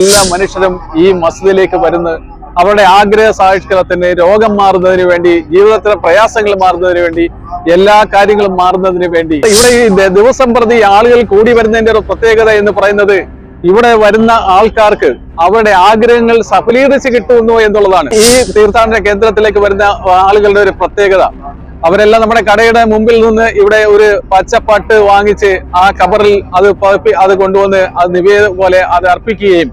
എല്ലാ മനുഷ്യരും ഈ മസ്ജിദിലേക്ക് വരുന്ന അവരുടെ ആഗ്രഹ സാക്ഷാത്കാരത്തിന്, രോഗം മാറുന്നതിന് വേണ്ടി, ജീവിതത്തിലെ പ്രയാസങ്ങൾ മാറുന്നതിന് വേണ്ടി, എല്ലാ കാര്യങ്ങളും മാറുന്നതിന് വേണ്ടി ഇവിടെ ഈ ദിവസം പ്രതി ആളുകൾ കൂടി വരുന്നതിന്റെ ഒരു പ്രത്യേകത എന്ന് പറയുന്നത് ഇവിടെ വരുന്ന ആൾക്കാർക്ക് അവരുടെ ആഗ്രഹങ്ങൾ സഫലീകരിച്ച് കിട്ടുന്നു എന്നുള്ളതാണ്. ഈ തീർത്ഥാടന കേന്ദ്രത്തിലേക്ക് വരുന്ന ആളുകളുടെ ഒരു പ്രത്യേകത. അവരെല്ലാം നമ്മുടെ കടയുടെ മുമ്പിൽ നിന്ന് ഇവിടെ ഒരു പച്ചപ്പട്ട് വാങ്ങിച്ച് ആ കബറിൽ അത് കൊണ്ടുവന്ന് അത് നിവേദനം പോലെ അത് അർപ്പിക്കുകയും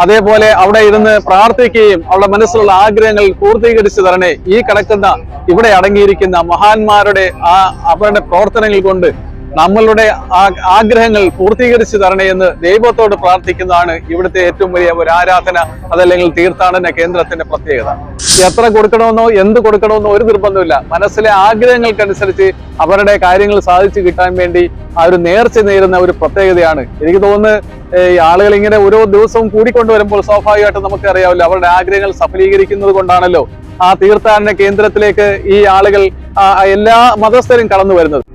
അതേപോലെ അവിടെ ഇരുന്ന് പ്രാർത്ഥിക്കുകയും അവരുടെ മനസ്സിലുള്ള ആഗ്രഹങ്ങൾ പൂർത്തീകരിച്ചു തരണേ, ഈ കിടക്കുന്ന ഇവിടെ അടങ്ങിയിരിക്കുന്ന മഹാന്മാരുടെ അവരുടെ പ്രവർത്തനങ്ങൾ കൊണ്ട് നമ്മളുടെ ആഗ്രഹങ്ങൾ പൂർത്തീകരിച്ചു തരണേ എന്ന് ദൈവത്തോട് പ്രാർത്ഥിക്കുന്നതാണ് ഇവിടുത്തെ ഏറ്റവും വലിയ ഒരു ആരാധന, അതല്ലെങ്കിൽ തീർത്ഥാടന കേന്ദ്രത്തിന്റെ പ്രത്യേകത. എത്ര കൊടുക്കണമെന്നോ എന്ത് കൊടുക്കണമെന്നോ ഒരു നിർബന്ധമില്ല. മനസ്സിലെ ആഗ്രഹങ്ങൾക്കനുസരിച്ച് അവരുടെ കാര്യങ്ങൾ സാധിച്ചു കിട്ടാൻ വേണ്ടി ആ ഒരു നേർച്ച നേരുന്ന ഒരു പ്രത്യേകതയാണ്. എനിക്ക് തോന്നുന്നു ഈ ആളുകൾ ഇങ്ങനെ ഓരോ ദിവസവും കൂടിക്കൊണ്ടുവരുമ്പോൾ സ്വാഭാവികമായിട്ട് നമുക്ക് അറിയാമല്ലോ അവരുടെ ആഗ്രഹങ്ങൾ സഫലീകരിക്കുന്നത് കൊണ്ടാണല്ലോ ആ തീർത്ഥാടന കേന്ദ്രത്തിലേക്ക് ഈ ആളുകൾ എല്ലാ മതസ്ഥരും കടന്നു വരുന്നത്.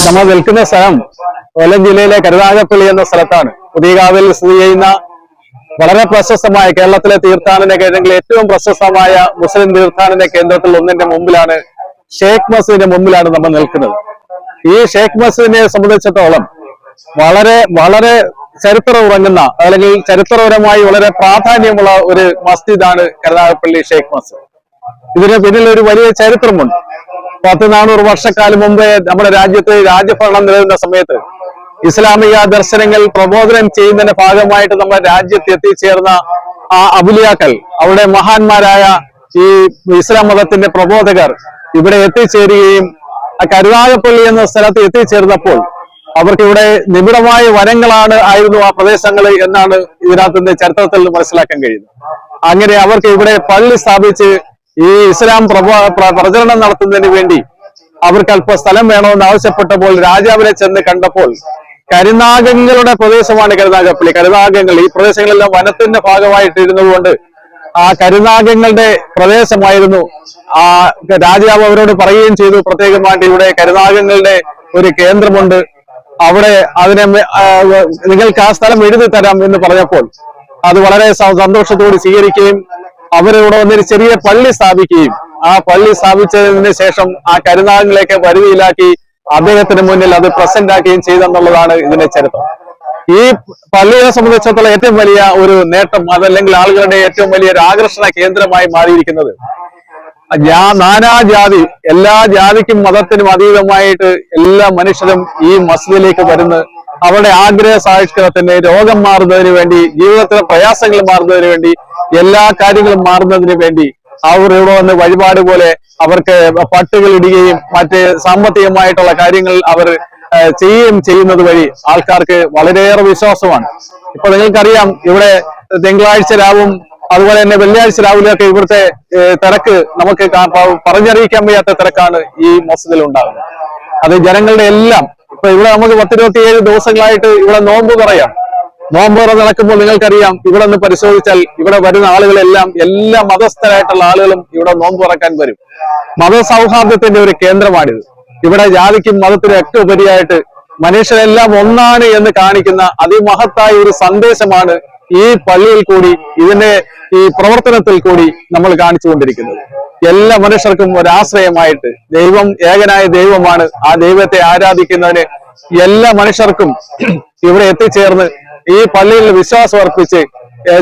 നമ്മൾ നിൽക്കുന്ന സ്ഥലം കൊല്ലം ജില്ലയിലെ കരുനാഗപ്പള്ളി എന്ന സ്ഥലത്താണ്. പുതിയകാവിൽ സ്ഥിതി ചെയ്യുന്ന വളരെ പ്രശസ്തമായ കേരളത്തിലെ തീർത്ഥാടന കേന്ദ്രങ്ങളിൽ ഏറ്റവും പ്രശസ്തമായ മുസ്ലിം തീർത്ഥാടന കേന്ദ്രത്തിൽ ഒന്നിന്റെ മുമ്പിലാണ്, ഷേഖ് മസ്ജിദിന്റെ മുമ്പിലാണ് നമ്മൾ നിൽക്കുന്നത്. ഈ ഷേഖ് മസ്ജിദിനെ സംബന്ധിച്ചിടത്തോളം വളരെ വളരെ ചരിത്രം ഉറങ്ങുന്ന, അല്ലെങ്കിൽ ചരിത്രപരമായി വളരെ പ്രാധാന്യമുള്ള ഒരു മസ്ജിദാണ് കരുനാഗപ്പള്ളി ഷേഖ് മസ്ജിദ്. ഇതിന് പിന്നിൽ ഒരു വലിയ ചരിത്രമുണ്ട്. 400 വർഷക്കാലം മുമ്പേ നമ്മുടെ രാജ്യത്ത് രാജ്യഭരണം നിലനിന്ന സമയത്ത് ഇസ്ലാമിക ദർശനങ്ങൾ പ്രബോധനം ചെയ്യുന്നതിന്റെ ഭാഗമായിട്ട് നമ്മുടെ രാജ്യത്ത് എത്തിച്ചേർന്ന ആ ഔലിയാക്കൾ, അവിടെ മഹാന്മാരായ ഈ ഇസ്ലാം മതത്തിന്റെ പ്രബോധകർ ഇവിടെ എത്തിച്ചേരുകയും കരുനാഗപ്പള്ളി എന്ന സ്ഥലത്ത് എത്തിച്ചേർന്നപ്പോൾ അവർക്ക് ഇവിടെ നിബിഡമായ വനങ്ങളാണ് ആയിരുന്നു ആ പ്രദേശങ്ങൾ എന്നാണ് ഇതിനകത്ത് ചരിത്രത്തിൽ നിന്ന് മനസ്സിലാക്കാൻ കഴിയുന്നത്. അങ്ങനെ അവർക്ക് ഇവിടെ പള്ളി സ്ഥാപിച്ച് ഈ ഇസ്ലാം പ്രചരണം നടത്തുന്നതിന് വേണ്ടി അവർക്ക് അല്പ സ്ഥലം വേണമെന്ന് ആവശ്യപ്പെട്ടപ്പോൾ രാജാവിനെ ചെന്ന് കണ്ടപ്പോൾ, കരിനാഗങ്ങളുടെ പ്രദേശമാണ് കരുനാഗപ്പള്ളി. കരിനാഗങ്ങൾ ഈ പ്രദേശങ്ങളെല്ലാം വനത്തിന്റെ ഭാഗമായിട്ടിരുന്നത് കൊണ്ട് ആ കരിനാഗങ്ങളുടെ പ്രദേശമായിരുന്നു. ആ രാജാവ് അവരോട് പറയുകയും ചെയ്തു, പ്രത്യേകമായിട്ട് ഇവിടെ കരിനാഗങ്ങളുടെ ഒരു കേന്ദ്രമുണ്ട്, അവിടെ അതിനെ നിങ്ങൾക്ക് ആ സ്ഥലം എഴുതി തരാം എന്ന് പറഞ്ഞപ്പോൾ അത് വളരെ സന്തോഷത്തോട് സ്വീകരിക്കുകയും അവരിവിടെ വന്നൊരു ചെറിയ പള്ളി സ്ഥാപിക്കുകയും ആ പള്ളി സ്ഥാപിച്ചതിന് ശേഷം ആ കരുനാഗങ്ങളെയൊക്കെ വരുതിയിലാക്കി അദ്ദേഹത്തിന് മുന്നിൽ അത് പ്രസന്റ് ആക്കുകയും ചെയ്തെന്നുള്ളതാണ് ഇതിന്റെ ചരിത്രം. ഈ പള്ളിയെ സംബന്ധിച്ചിടത്തോളം ഏറ്റവും വലിയ ഒരു നേട്ടം, അതല്ലെങ്കിൽ ആളുകളുടെ ഏറ്റവും വലിയൊരു ആകർഷണ കേന്ദ്രമായി മാറിയിരിക്കുന്നത് നാനാജാതി, എല്ലാ ജാതിക്കും മതത്തിനും അതീതമായിട്ട് എല്ലാ മനുഷ്യരും ഈ മസ്ജിദിലേക്ക് വരുന്ന അവരുടെ ആഗ്രഹ സാക്ഷാത്കാരത്തിന്, രോഗം മാറുന്നതിന് വേണ്ടി, ജീവിതത്തിലെ പ്രയാസങ്ങൾ മാറുന്നതിന് വേണ്ടി, എല്ലാ കാര്യങ്ങളും മാറുന്നതിന് വേണ്ടി അവർ ഇവിടെ വന്ന് വഴിപാട് പോലെ അവർക്ക് പട്ടുകൾ ഇടുകയും മറ്റ് സാമ്പത്തികമായിട്ടുള്ള കാര്യങ്ങൾ അവർ ചെയ്യുന്നത് വഴി ആൾക്കാർക്ക് വളരെയേറെ വിശ്വാസമാണ്. ഇപ്പൊ നിങ്ങൾക്കറിയാം, ഇവിടെ തിങ്കളാഴ്ച രാവും അതുപോലെ തന്നെ വെള്ളിയാഴ്ച രാവിലെയൊക്കെ ഇവിടുത്തെ തിരക്ക് നമുക്ക് പറഞ്ഞറിയിക്കാൻ വയ്യാത്ത തിരക്കാണ് ഈ മസ്ജിദിൽ ഉണ്ടാകുന്നത്. അത് ജനങ്ങളുടെ എല്ലാം ഇപ്പൊ ഇവിടെ നമുക്ക് 10-27 ദിവസങ്ങളായിട്ട് ഇവിടെ നോമ്പ് പറയാം. നോമ്പ് നടക്കുമ്പോൾ നിങ്ങൾക്കറിയാം, ഇവിടെ നിന്ന് പരിശോധിച്ചാൽ ഇവിടെ വരുന്ന ആളുകളെല്ലാം എല്ലാ മതസ്ഥരായിട്ടുള്ള ആളുകളും ഇവിടെ നോമ്പ് തുറക്കാൻ വരും. മതസൗഹാർദ്ദത്തിന്റെ ഒരു കേന്ദ്രമാണിത്. ഇവിടെ ജാതിക്കും മതത്തിനും ഒക്കെ ഉപരിയായിട്ട് മനുഷ്യരെല്ലാം ഒന്നാണ് എന്ന് കാണിക്കുന്ന അതിമഹത്തായ ഒരു സന്ദേശമാണ് ഈ പള്ളിയിൽ കൂടി, ഇതിന്റെ ഈ പ്രവർത്തനത്തിൽ കൂടി നമ്മൾ കാണിച്ചുകൊണ്ടിരിക്കുന്നത്. എല്ലാ മനുഷ്യർക്കും ഒരാശ്രയമായിട്ട് ദൈവം ഏകനായ ദൈവമാണ്. ആ ദൈവത്തെ ആരാധിക്കുന്നതിന് എല്ലാ മനുഷ്യർക്കും ഇവിടെ എത്തിച്ചേർന്ന് ഈ പള്ളിയിൽ വിശ്വാസം അർപ്പിച്ച്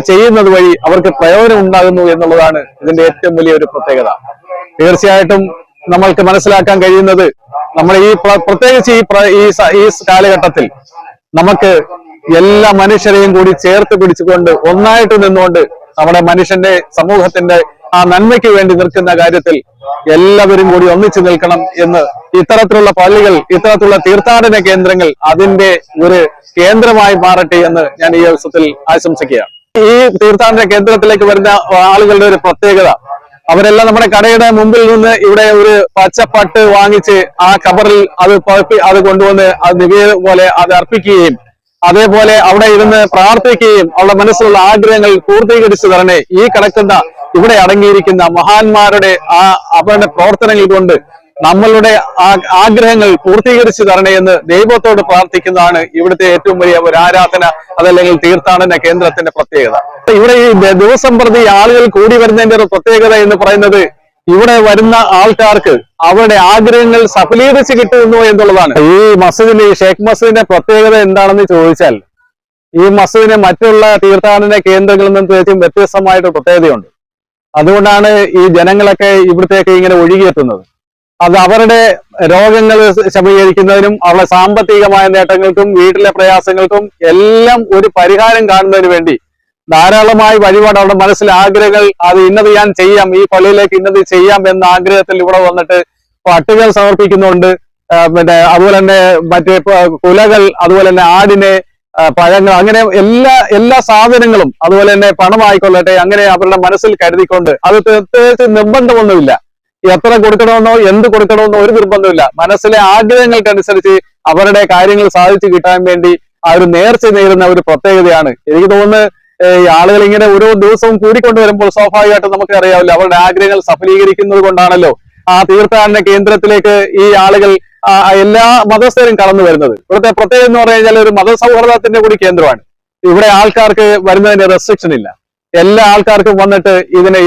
ചെയ്യുന്നത് വഴി അവർക്ക് പ്രയോജനം ഉണ്ടാകുന്നു എന്നുള്ളതാണ് ഇതിന്റെ ഏറ്റവും വലിയൊരു പ്രത്യേകത. തീർച്ചയായിട്ടും നമ്മൾക്ക് മനസ്സിലാക്കാൻ കഴിയുന്നത്, നമ്മൾ ഈ പ്രത്യേകിച്ച് ഈ കാലഘട്ടത്തിൽ നമുക്ക് എല്ലാ മനുഷ്യരെയും കൂടി ചേർത്ത് പിടിച്ചുകൊണ്ട് ഒന്നായിട്ട് നിന്നുകൊണ്ട് നമ്മുടെ മനുഷ്യന്റെ സമൂഹത്തിന്റെ ആ നന്മയ്ക്ക് വേണ്ടി നിൽക്കുന്ന കാര്യത്തിൽ എല്ലാവരും കൂടി ഒന്നിച്ചു നിൽക്കണം എന്ന് ഇത്തരത്തിലുള്ള പള്ളികൾ, ഇത്തരത്തിലുള്ള തീർത്ഥാടന കേന്ദ്രങ്ങൾ അതിന്റെ ഒരു കേന്ദ്രമായി മാറട്ടെ എന്ന് ഞാൻ ഈ അവസരത്തിൽ ആശംസിക്കുകയാണ്. ഈ തീർത്ഥാടന കേന്ദ്രത്തിലേക്ക് വരുന്ന ആളുകളുടെ ഒരു പ്രത്യേകത, അവരെല്ലാം നമ്മുടെ കടയുടെ മുമ്പിൽ നിന്ന് ഇവിടെ ഒരു പച്ചപ്പട്ട് വാങ്ങിച്ച് ആ കബറിൽ അത് കൊണ്ടുവന്ന് അത് നിവേദനം പോലെ അത് അർപ്പിക്കുകയും അതേപോലെ അവിടെ ഇരുന്ന് പ്രാർത്ഥിക്കുകയും അവരുടെ മനസ്സിലുള്ള ആഗ്രഹങ്ങൾ പൂർത്തീകരിച്ചു തരണേ, ഈ കിടക്കുന്ന ഇവിടെ അടങ്ങിയിരിക്കുന്ന മഹാന്മാരുടെ അവരുടെ പ്രവർത്തനങ്ങൾ കൊണ്ട് നമ്മളുടെ ആഗ്രഹങ്ങൾ പൂർത്തീകരിച്ചു തരണേ എന്ന് ദൈവത്തോട് പ്രാർത്ഥിക്കുന്നതാണ് ഇവിടുത്തെ ഏറ്റവും വലിയ ഒരു ആരാധന അതല്ലെങ്കിൽ തീർത്ഥാടന കേന്ദ്രത്തിന്റെ പ്രത്യേകത. ഇവിടെ ഈ ദിവസം പ്രതി ആളുകൾ കൂടി വരുന്നതിന്റെ ഒരു പ്രത്യേകത എന്ന് പറയുന്നത് ഇവിടെ വരുന്ന ആൾക്കാർക്ക് അവരുടെ ആഗ്രഹങ്ങൾ സഫലീകരിച്ച് കിട്ടുന്നു എന്നുള്ളതാണ്. ഈ മസ്ജിദിന്റെ, ഈ ഷേഖ് മസ്ജിദിന്റെ പ്രത്യേകത എന്താണെന്ന് ചോദിച്ചാൽ, ഈ മസ്ജിദിനെ മറ്റുള്ള തീർത്ഥാടന കേന്ദ്രങ്ങളിൽ നിന്ന് തികച്ചും വ്യത്യസ്തമായിട്ട് പ്രത്യേകതയുണ്ട്. അതുകൊണ്ടാണ് ഈ ജനങ്ങളൊക്കെ ഇവിടത്തേക്ക് ഇങ്ങനെ ഒഴുകിയെത്തുന്നത്. അത് അവരുടെ രോഗങ്ങൾ ശമീകരിക്കുന്നതിനും അവരുടെ സാമ്പത്തികമായ നേട്ടങ്ങൾക്കും വീട്ടിലെ പ്രയാസങ്ങൾക്കും എല്ലാം ഒരു പരിഹാരം കാണുന്നതിന് വേണ്ടി ധാരാളമായി വഴിപാട് അവരുടെ മനസ്സിലെ ആഗ്രഹങ്ങൾ, അത് ഇന്നത് ഞാൻ ചെയ്യാം, ഈ പള്ളിയിലേക്ക് ഇന്നത് ചെയ്യാം എന്ന ആഗ്രഹത്തിൽ ഇവിടെ വന്നിട്ട് പട്ടുകൾ സമർപ്പിക്കുന്നുണ്ട്. അതുപോലെ തന്നെ മറ്റേ കുലകൾ, അതുപോലെ തന്നെ ആടിനെ, പഴങ്ങൾ, അങ്ങനെ എല്ലാ സാധനങ്ങളും, അതുപോലെ തന്നെ പണമായിക്കൊള്ളട്ടെ, അങ്ങനെ അവരുടെ മനസ്സിൽ കരുതിക്കൊണ്ട്, അത് പ്രത്യേകിച്ച് നിർബന്ധമൊന്നുമില്ല, എത്ര കൊടുക്കണമെന്നോ എന്ത് കൊടുക്കണമെന്നോ ഒരു നിർബന്ധമില്ല. മനസ്സിലെ ആഗ്രഹങ്ങൾക്കനുസരിച്ച് അവരുടെ കാര്യങ്ങൾ സാധിച്ചു കിട്ടാൻ വേണ്ടി ആ ഒരു നേർച്ച നേരുന്ന ഒരു പ്രത്യേകതയാണ്. എനിക്ക് തോന്നുന്നു ഈ ആളുകൾ ഇങ്ങനെ ഓരോ ദിവസവും കൂടിക്കൊണ്ട് വരുമ്പോൾ സ്വാഭാവികമായിട്ടും നമുക്ക് അറിയാമല്ലോ, അവരുടെ ആഗ്രഹങ്ങൾ സഫലീകരിക്കുന്നത് കൊണ്ടാണല്ലോ ആ തീർത്ഥാടന കേന്ദ്രത്തിലേക്ക് ഈ ആളുകൾ എല്ലാ മതസ്ഥരും കടന്നു വരുന്നത്. ഇവിടുത്തെ പ്രത്യേകത എന്ന് പറഞ്ഞു കഴിഞ്ഞാൽ ഒരു മതസൗഹാർദ്ദത്തിന്റെ കൂടി കേന്ദ്രമാണ്. ഇവിടെ ആൾക്കാർക്ക് വരുന്നതിന് റെസ്ട്രിക്ഷൻ ഇല്ല. എല്ലാ ആൾക്കാർക്കും വന്നിട്ട്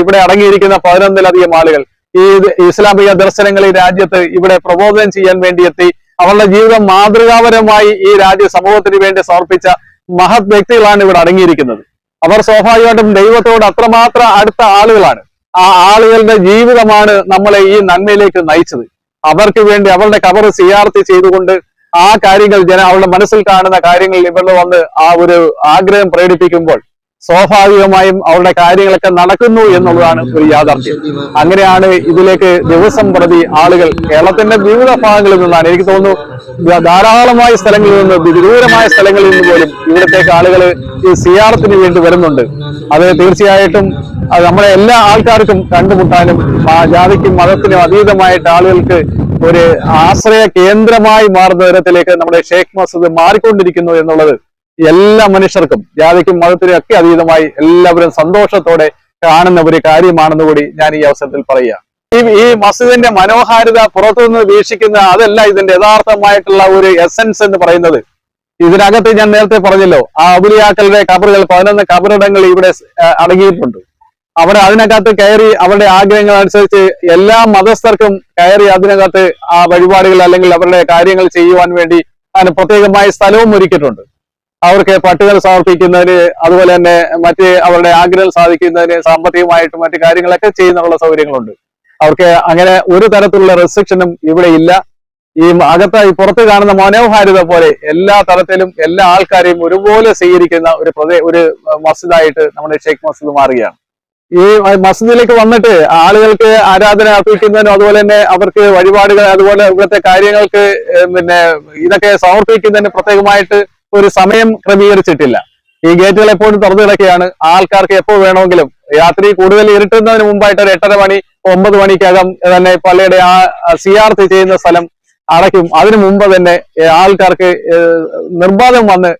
ഇവിടെ അടങ്ങിയിരിക്കുന്ന 11-ലധികം ആളുകൾ ഈ ഇസ്ലാമിക ദർശനങ്ങൾ ഈ രാജ്യത്ത് ഇവിടെ പ്രബോധനം ചെയ്യാൻ വേണ്ടി എത്തി അവരുടെ ജീവിതം മാതൃകാപരമായി ഈ രാജ്യ സമൂഹത്തിന് വേണ്ടി സമർപ്പിച്ച മഹത് വ്യക്തികളാണ് ഇവിടെ അടങ്ങിയിരിക്കുന്നത്. അവർ സ്വാഭാവികമായിട്ടും ദൈവത്തോട് അത്രമാത്രം അടുത്ത ആളുകളാണ്. ആ ആളുകളുടെ ജീവിതമാണ് നമ്മളെ ഈ നന്മയിലേക്ക് നയിച്ചത്. അവർക്ക് വേണ്ടി അവരുടെ ഖബർ സിയാറത്ത് ചെയ്തുകൊണ്ട് ആ കാര്യങ്ങൾ അവരുടെ മനസ്സിൽ കാണുന്ന കാര്യങ്ങൾ ഇവിടെ വന്ന് ആ ഒരു ആഗ്രഹം പ്രകടിപ്പിക്കുമ്പോൾ സ്വാഭാവികമായും അവരുടെ കാര്യങ്ങളൊക്കെ നടക്കുന്നു എന്നുള്ളതാണ് ഒരു യാഥാർത്ഥ്യം. അങ്ങനെയാണ് ഇതിലേക്ക് ദിവസം പ്രതി ആളുകൾ കേരളത്തിന്റെ വിവിധ ഭാഗങ്ങളിൽ നിന്നാണ്, എനിക്ക് തോന്നുന്നു ധാരാളമായ സ്ഥലങ്ങളിൽ നിന്ന്, വിദൂരമായ സ്ഥലങ്ങളിൽ നിന്ന് പോലും ഇവിടത്തേക്ക് ആളുകൾ ഈ സിയാറത്തിന് വേണ്ടി വരുന്നുണ്ട്. അത് തീർച്ചയായിട്ടും നമ്മളെ എല്ലാ ആൾക്കാർക്കും കണ്ടുമുട്ടാനും ജാതിക്കും മതത്തിനും അതീതമായിട്ട് ആളുകൾക്ക് ഒരു ആശ്രയ കേന്ദ്രമായി മാറുന്ന തരത്തിലേക്ക് നമ്മുടെ ഷേഖ് മസ്ജിദ് മാറിക്കൊണ്ടിരിക്കുന്നു എന്നുള്ളത് എല്ലാ മനുഷ്യർക്കും ജാതിക്കും മതത്തിനും ഒക്കെ അതീതമായി എല്ലാവരും സന്തോഷത്തോടെ കാണുന്ന ഒരു കാര്യമാണെന്ന് കൂടി ഞാൻ ഈ അവസരത്തിൽ പറയുക. ഈ മസ്ജിദിന്റെ മനോഹാരിത പുറത്തുനിന്ന് വീക്ഷിക്കുന്ന അതല്ല ഇതിന്റെ യഥാർത്ഥമായിട്ടുള്ള ഒരു എസൻസ് എന്ന് പറയുന്നത്. ഇതിനകത്ത് ഞാൻ നേരത്തെ പറഞ്ഞല്ലോ, ആ ഔലിയാക്കളുടെ കബറുകൾ 11 കബറിടങ്ങൾ ഇവിടെ അടങ്ങിയിട്ടുണ്ട്. അവിടെ അതിനകത്ത് കയറി അവരുടെ ആഗ്രഹങ്ങൾ അനുസരിച്ച് എല്ലാ മതസ്ഥർക്കും കയറി അതിനകത്ത് ആ വഴിപാടുകൾ അല്ലെങ്കിൽ അവരുടെ കാര്യങ്ങൾ ചെയ്യുവാൻ വേണ്ടി അതിന് പ്രത്യേകമായ സ്ഥലവും ഒരുക്കിയിട്ടുണ്ട്. അവർക്ക് പട്ടുകൾ സമർപ്പിക്കുന്നതിന്, അതുപോലെ തന്നെ മറ്റ് അവരുടെ ആഗ്രഹം സാധിക്കുന്നതിന് സാമ്പത്തികമായിട്ട് മറ്റു കാര്യങ്ങളൊക്കെ ചെയ്യുന്നുള്ള സൗകര്യങ്ങളുണ്ട്. അവർക്ക് അങ്ങനെ ഒരു തരത്തിലുള്ള റെസ്ട്രിക്ഷനും ഇവിടെ ഇല്ല. ഈ അകത്ത് പുറത്ത് കാണുന്ന മനോഹാരിത പോലെ എല്ലാ തരത്തിലും എല്ലാ ആൾക്കാരെയും ഒരുപോലെ സ്വീകരിക്കുന്ന ഒരു മസ്ജിദായിട്ട് നമ്മുടെ ഷേഖ് മസ്ജിദ് മാറുകയാണ്. ഈ മസ്ജിദിലേക്ക് വന്നിട്ട് ആളുകൾക്ക് ആരാധന അർപ്പിക്കുന്നതിനും അതുപോലെ തന്നെ അവർക്ക് വഴിപാടുകൾ അതുപോലെ ഇവിടുത്തെ കാര്യങ്ങൾക്ക് ഇതൊക്കെ സമർപ്പിക്കുന്നതിന് പ്രത്യേകമായിട്ട് ഒരു സമയം ക്രമീകരിച്ചിട്ടില്ല. ഈ ഗേറ്റുകൾ എപ്പോഴും തുറന്നു കിടക്കുകയാണ്. ആൾക്കാർക്ക് എപ്പോൾ വേണമെങ്കിലും രാത്രി കൂടുതൽ ഇരുട്ടുന്നതിന് മുമ്പായിട്ട് ഒരു 8:30 മണി 9 മണിക്കകം തന്നെ പള്ളിയുടെ ആ സിയാർത്ത് ചെയ്യുന്ന സ്ഥലം അടയ്ക്കും. അതിനു മുമ്പ് തന്നെ ആൾക്കാർക്ക് നിർബാധം വന്ന്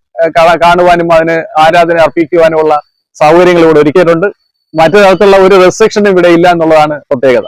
കാണുവാനും അതിന് ആരാധന അർപ്പിക്കുവാനുമുള്ള സൗകര്യങ്ങൾ ഇവിടെ ഒരുക്കിയിട്ടുണ്ട്. മറ്റു തരത്തിലുള്ള ഒരു റെസ്ട്രിക്ഷനും ഇവിടെ ഇല്ല എന്നുള്ളതാണ് പ്രത്യേകത.